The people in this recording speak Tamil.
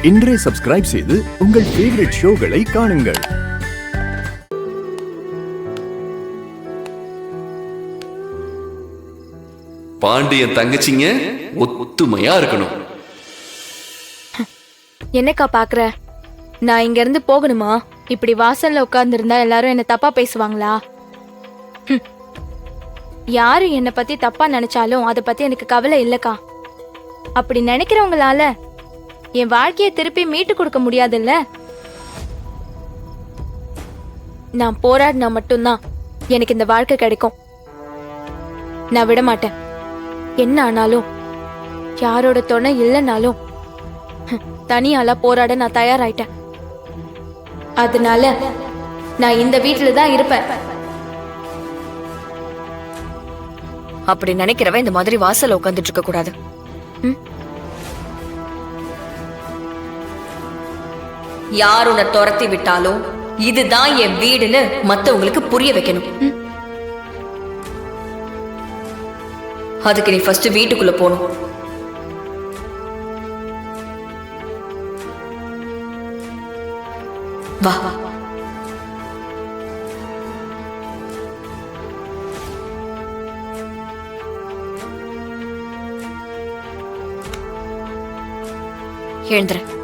இன்றே சப்ஸ்கிரைப் செய்து உங்கள் ஃபேவரட் ஷோகளை காணுங்கள். பாண்டியன் தங்கச்சிங்க ஒத்துமையா இருக்கணும். என்னக்கா பாக்குற? நான் இங்க இருந்து போகணுமா? இப்படி வாசல்ல உட்கார்ந்து இருந்தா எல்லாரும் என்ன தப்பா பேசுவாங்களா? யாரு என்ன பத்தி தப்பா நினைச்சாலும் அதை பத்தி எனக்கு கவலை இல்லக்கா. அப்படி நினைக்கிறவங்களால என் வாழ்க்கையை திருப்பி மீட்டு கொடுக்க முடியாதுல்ல. நான் போராடினா மட்டும்தான் எனக்கு இந்த வாழ்க்கை கிடைக்கும். நான் விட மாட்டேன். என்ன ஆனாலும், யாரோட துணை இல்லைனாலும் தனியால போராட நான் தயாராயிட்டேன். அதனால நான் இந்த வீட்டுல தான் இருப்பேன். அப்படி நினைக்கிறவ இந்த மாதிரி வாசல்ல உட்காந்துட்டு இருக்க கூடாது. யார் உன்னை துரத்தி விட்டாலும் இதுதான் என் வீடுன்னு மத்தவங்களுக்கு புரிய வைக்கணும். அதுக்கு நீ ஃபர்ஸ்ட் வீட்டுக்குள்ள போகணும். வா. எழுந்துரு.